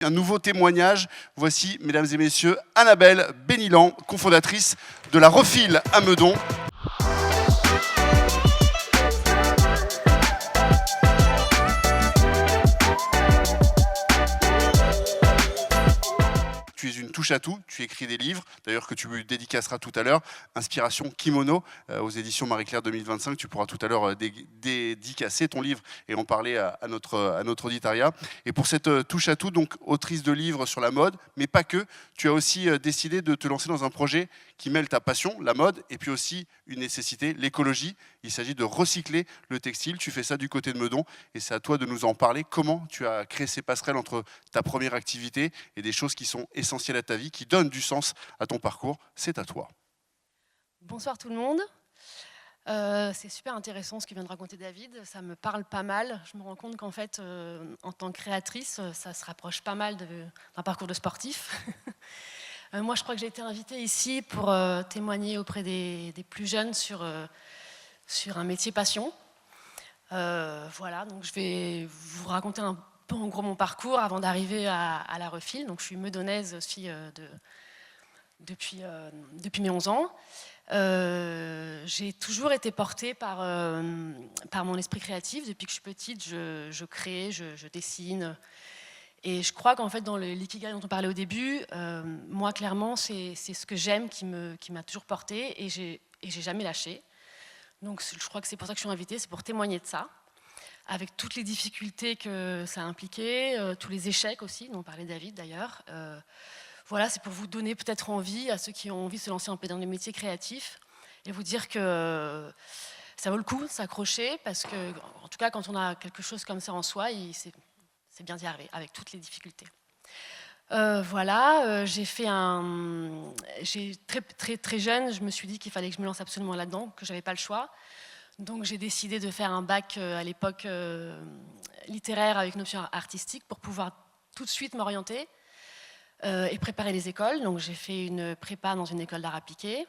Un nouveau témoignage. Voici, mesdames et messieurs, Annabelle Bénilan, cofondatrice de la Refil à Meudon. Tu es une touche à tout, tu écris des livres, d'ailleurs que tu dédicaceras tout à l'heure. Inspiration Kimono, aux éditions Marie-Claire 2025. Tu pourras tout à l'heure dédicacer ton livre et en parler à notre auditariat. Et pour cette touche à tout, donc autrice de livres sur la mode, mais pas que, tu as aussi décidé de te lancer dans un projet qui mêle ta passion, la mode, et puis aussi une nécessité, l'écologie. Il s'agit de recycler le textile. Tu fais ça du côté de Meudon et c'est à toi de nous en parler. Comment tu as créé ces passerelles entre ta première activité et des choses qui sont essentielles à ta vie, qui donnent du sens à ton parcours? C'est à toi. Bonsoir tout le monde. C'est super intéressant ce que vient de raconter David, ça me parle pas mal. Je me rends compte qu'en fait, en tant que créatrice, ça se rapproche pas mal d'un parcours de sportif. Moi, je crois que j'ai été invitée ici pour témoigner auprès des plus jeunes sur un métier passion. Voilà, donc je vais vous raconter un peu en gros mon parcours avant d'arriver à la Refil. Donc, je suis meudonnaise aussi depuis mes 11 ans. J'ai toujours été portée par mon esprit créatif. Depuis que je suis petite, je crée, je dessine. Et je crois qu'en fait, dans l'ikigai dont on parlait au début, moi, clairement, c'est ce que j'aime qui m'a toujours portée et j'ai jamais lâché. Donc, je crois que c'est pour ça que je suis invitée, c'est pour témoigner de ça, avec toutes les difficultés que ça a impliqué, tous les échecs aussi, dont parlait David d'ailleurs. Voilà, c'est pour vous donner peut-être envie à ceux qui ont envie de se lancer un peu dans les métiers créatifs et vous dire que ça vaut le coup de s'accrocher parce que, en tout cas, quand on a quelque chose comme ça en soi, c'est bien d'y arriver avec toutes les difficultés. Voilà, très jeune, je me suis dit qu'il fallait que je me lance absolument là-dedans, que j'avais pas le choix. Donc j'ai décidé de faire un bac à l'époque littéraire avec une option artistique pour pouvoir tout de suite m'orienter et préparer les écoles. Donc j'ai fait une prépa dans une école d'art appliqué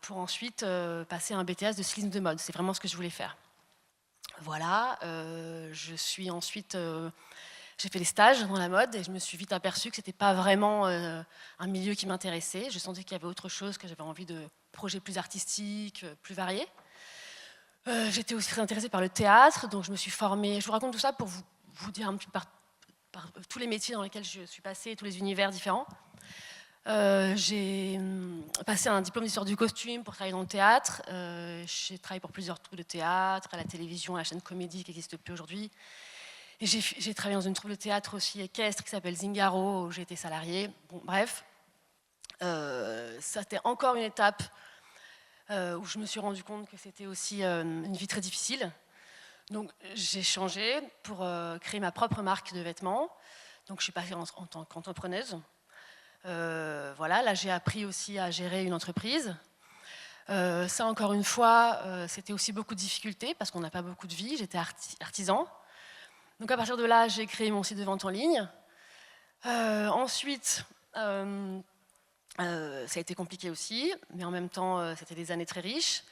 pour ensuite passer un BTS de stylisme de mode. C'est vraiment ce que je voulais faire. Voilà, j'ai fait des stages dans la mode et je me suis vite aperçue que ce n'était pas vraiment un milieu qui m'intéressait. Je sentais qu'il y avait autre chose, que j'avais envie de projets plus artistiques, plus variés. J'étais aussi très intéressée par le théâtre, donc je me suis formée. Je vous raconte tout ça pour vous dire un petit peu par tous les métiers dans lesquels je suis passée, tous les univers différents. J'ai passé un diplôme d'histoire du costume pour travailler dans le théâtre. J'ai travaillé pour plusieurs troupes de théâtre, à la télévision, à la chaîne Comédie qui n'existe plus aujourd'hui. Et j'ai travaillé dans une troupe de théâtre aussi équestre qui s'appelle Zingaro, où j'ai été salariée. Bon, bref, c'était encore une étape où je me suis rendu compte que c'était aussi une vie très difficile. Donc j'ai changé pour créer ma propre marque de vêtements. Donc je suis passée en tant qu'entrepreneuse. Voilà, là j'ai appris aussi à gérer une entreprise. Ça encore une fois, c'était aussi beaucoup de difficultés parce qu'on n'a pas beaucoup de vie. J'étais artisan. Donc à partir de là, j'ai créé mon site de vente en ligne. Ensuite, ça a été compliqué aussi, mais en même temps, c'était des années très riches.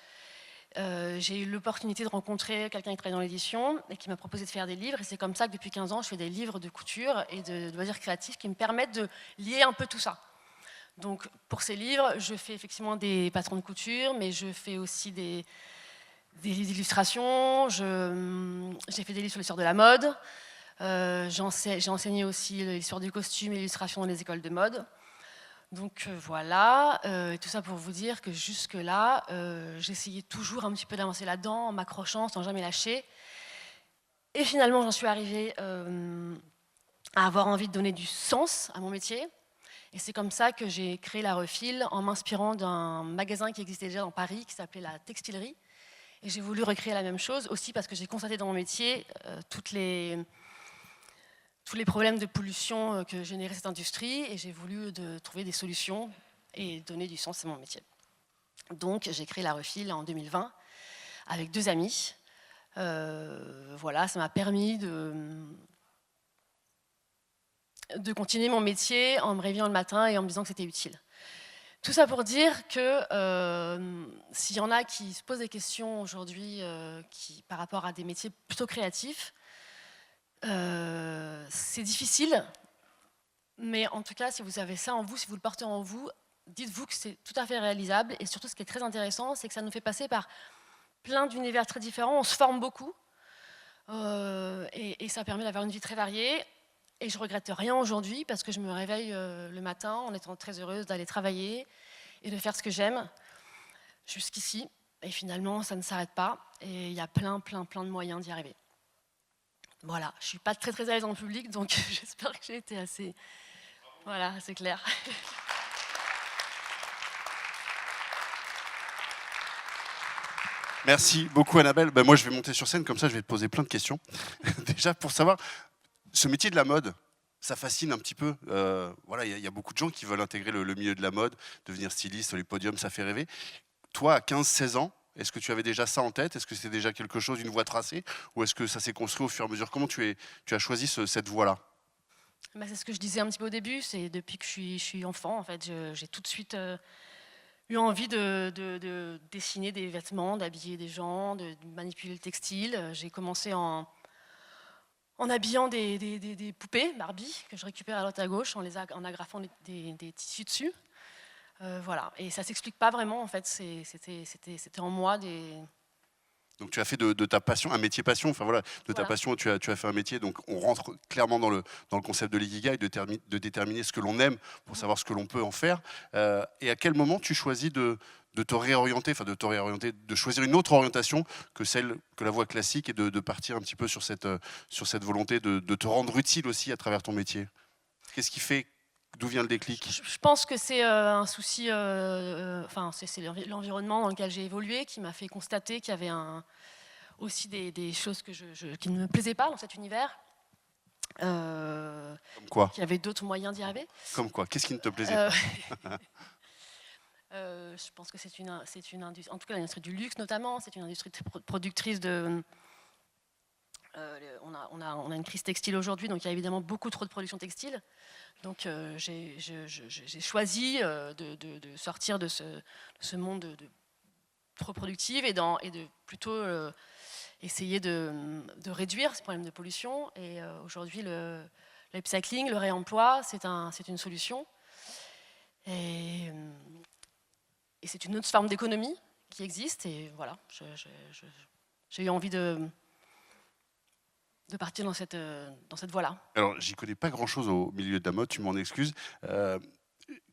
J'ai eu l'opportunité de rencontrer quelqu'un qui travaille dans l'édition et qui m'a proposé de faire des livres. Et c'est comme ça que depuis 15 ans, je fais des livres de couture et de loisirs créatifs qui me permettent de lier un peu tout ça. Donc pour ces livres, je fais effectivement des patrons de couture, mais je fais aussi des illustrations, j'ai fait des livres sur l'histoire de la mode, j'ai enseigné aussi l'histoire du costume et l'illustration dans les écoles de mode. Donc voilà, tout ça pour vous dire que jusque-là, j'essayais toujours un petit peu d'avancer là-dedans, en m'accrochant, sans jamais lâcher. Et finalement, j'en suis arrivée à avoir envie de donner du sens à mon métier. Et c'est comme ça que j'ai créé la Refil en m'inspirant d'un magasin qui existait déjà dans Paris, qui s'appelait la Textilerie. Et j'ai voulu recréer la même chose aussi parce que j'ai constaté dans mon métier tous les problèmes de pollution que générait cette industrie et j'ai voulu trouver des solutions et donner du sens à mon métier. Donc j'ai créé la Refil en 2020 avec 2 amis. Voilà, ça m'a permis de continuer mon métier en me réveillant le matin et en me disant que c'était utile. Tout ça pour dire que s'il y en a qui se posent des questions aujourd'hui par rapport à des métiers plutôt créatifs, c'est difficile Mais en tout cas, si vous avez ça en vous, si vous le portez en vous, dites-vous que c'est tout à fait réalisable. Et surtout, ce qui est très intéressant, c'est que ça nous fait passer par plein d'univers très différents. On se forme beaucoup. Et ça permet d'avoir une vie très variée. Et je regrette rien aujourd'hui parce que je me réveille le matin en étant très heureuse d'aller travailler et de faire ce que j'aime jusqu'ici. Et finalement, ça ne s'arrête pas. Et il y a plein de moyens d'y arriver. Voilà, je ne suis pas très à l'aise en public, donc j'espère que j'ai été assez... Voilà, c'est clair. Merci beaucoup Annabelle. Ben, moi je vais monter sur scène, comme ça je vais te poser plein de questions. Déjà pour savoir, ce métier de la mode, ça fascine un petit peu. Voilà, il y a beaucoup de gens qui veulent intégrer le milieu de la mode, devenir styliste, les podiums, ça fait rêver. Toi, à 15-16 ans, est-ce que tu avais déjà ça en tête? Est-ce que c'était déjà quelque chose, une voie tracée? Ou est-ce que ça s'est construit au fur et à mesure? Comment tu as choisi cette voie-là? Bah, c'est ce que je disais un petit peu au début, c'est depuis que je suis enfant, en fait, j'ai tout de suite eu envie de dessiner des vêtements, d'habiller des gens, de manipuler le textile. J'ai commencé en habillant des poupées Barbie que je récupère à droite à gauche, en agrafant des tissus dessus. Voilà, et ça s'explique pas vraiment, en fait, c'était en moi des... Donc tu as fait de ta passion un métier passion, enfin voilà, de ta Voilà. passion tu as fait un métier, donc on rentre clairement dans le concept de l'ikigai, de déterminer ce que l'on aime pour savoir ce que l'on peut en faire. Et à quel moment tu choisis de te réorienter, enfin de te réorienter, de choisir une autre orientation que celle que la voie classique et de partir un petit peu sur cette volonté de te rendre utile aussi à travers ton métier? Qu'est-ce qui fait, d'où vient le déclic? Je pense que c'est un souci, enfin, c'est l'environnement dans lequel j'ai évolué qui m'a fait constater qu'il y avait aussi des choses qui ne me plaisaient pas dans cet univers, Comme quoi? qu'il y avait d'autres moyens d'y arriver. Comme quoi? Qu'est-ce qui ne te plaisait Euh, pas? je pense que c'est une industrie, en tout cas l'industrie du luxe notamment, c'est une industrie productrice de... on a une crise textile aujourd'hui, donc il y a évidemment beaucoup trop de production textile. Donc j'ai choisi de sortir de ce monde trop productif et de plutôt essayer de réduire ces problèmes de pollution. Et aujourd'hui, l'upcycling, le réemploi, c'est une solution. Et c'est une autre forme d'économie qui existe. Et voilà, j'ai eu envie de partir dans cette voie-là. Alors, j'y connais pas grand-chose au milieu de la mode, tu m'en excuses.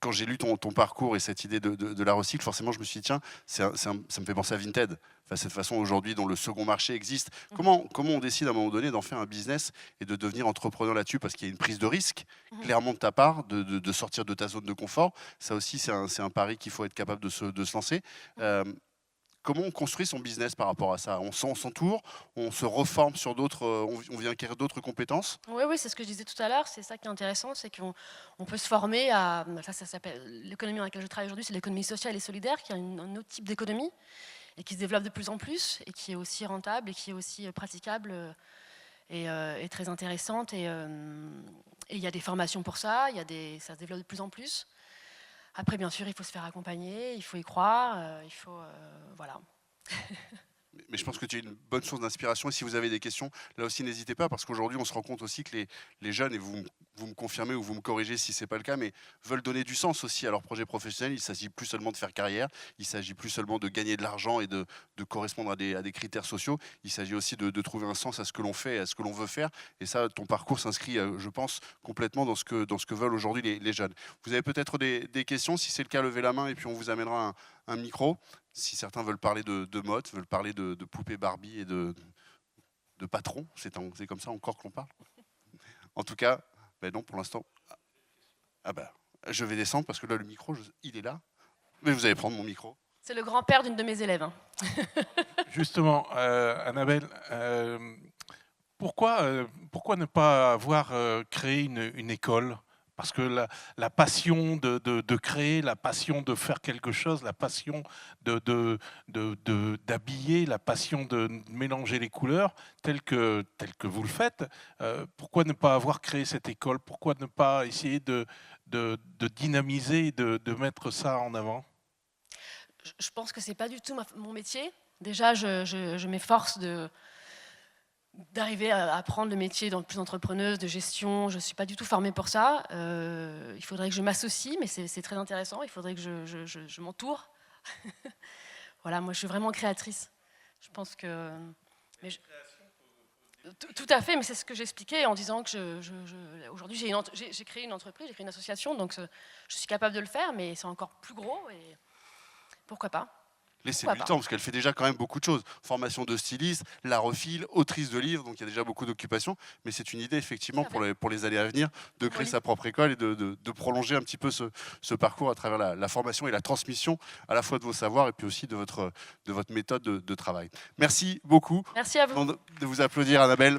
Quand j'ai lu ton parcours et cette idée de la recycle, forcément, je me suis dit, tiens, ça me fait penser à Vinted. Enfin, cette façon aujourd'hui dont le second marché existe. Comment on décide à un moment donné d'en faire un business et de devenir entrepreneur là-dessus? Parce qu'il y a une prise de risque, clairement de ta part, de sortir de ta zone de confort. Ça aussi, c'est un pari qu'il faut être capable de se lancer. Comment on construit son business par rapport à ça? On s'entoure, on se reforme sur d'autres, on vient acquérir d'autres compétences? Oui, c'est ce que je disais tout à l'heure. C'est ça qui est intéressant, c'est qu'on peut se former à... Ça s'appelle l'économie dans laquelle je travaille aujourd'hui, c'est l'économie sociale et solidaire, qui est un autre type d'économie et qui se développe de plus en plus et qui est aussi rentable et qui est aussi praticable et très intéressante. Et il y a des formations pour ça, ça se développe de plus en plus. Après, bien sûr, il faut se faire accompagner, il faut y croire, il faut... voilà. Mais je pense que tu es une bonne source d'inspiration. Et si vous avez des questions, là aussi, n'hésitez pas, parce qu'aujourd'hui, on se rend compte aussi que les jeunes, et vous me confirmez ou vous me corrigez si ce n'est pas le cas, mais veulent donner du sens aussi à leur projet professionnel. Il ne s'agit plus seulement de faire carrière, il ne s'agit plus seulement de gagner de l'argent et de correspondre à des critères sociaux. Il s'agit aussi de trouver un sens à ce que l'on fait, à ce que l'on veut faire. Et ça, ton parcours s'inscrit, je pense, complètement dans ce que veulent aujourd'hui les jeunes. Vous avez peut-être des questions. Si c'est le cas, levez la main et puis on vous amènera un micro. Si certains veulent parler de mode, veulent parler de poupées Barbie et de patrons, c'est comme ça encore que l'on parle. En tout cas, ben non, pour l'instant. Ah ben, je vais descendre parce que là, le micro, il est là. Mais vous allez prendre mon micro. C'est le grand-père d'une de mes élèves. Hein. Justement, Annabelle, pourquoi ne pas avoir créé une école? Parce que la passion de créer, la passion de faire quelque chose, la passion d'habiller, la passion de mélanger les couleurs, telles que vous le faites, pourquoi ne pas avoir créé cette école? Pourquoi ne pas essayer de dynamiser, de mettre ça en avant? Je pense que c'est pas du tout mon métier. Déjà, je m'efforce de d'arriver à apprendre le métier plus entrepreneuse, de gestion. Je ne suis pas du tout formée pour ça. Il faudrait que je m'associe, mais c'est très intéressant. Il faudrait que je m'entoure. Voilà, moi je suis vraiment créatrice. Je pense que... Tout à fait, mais c'est ce que j'expliquais en disant que aujourd'hui j'ai créé une entreprise, j'ai créé une association, donc je suis capable de le faire, mais c'est encore plus gros et pourquoi pas. Laissez-lui le temps, parce qu'elle fait déjà quand même beaucoup de choses. Formation de styliste, la refile, autrice de livres, donc il y a déjà beaucoup d'occupations. Mais c'est une idée, effectivement, pour les années à venir, de créer sa propre école et de prolonger un petit peu ce parcours à travers la formation et la transmission, à la fois de vos savoirs et puis aussi de votre méthode de travail. Merci beaucoup. Merci à vous. De vous applaudir, Annabelle.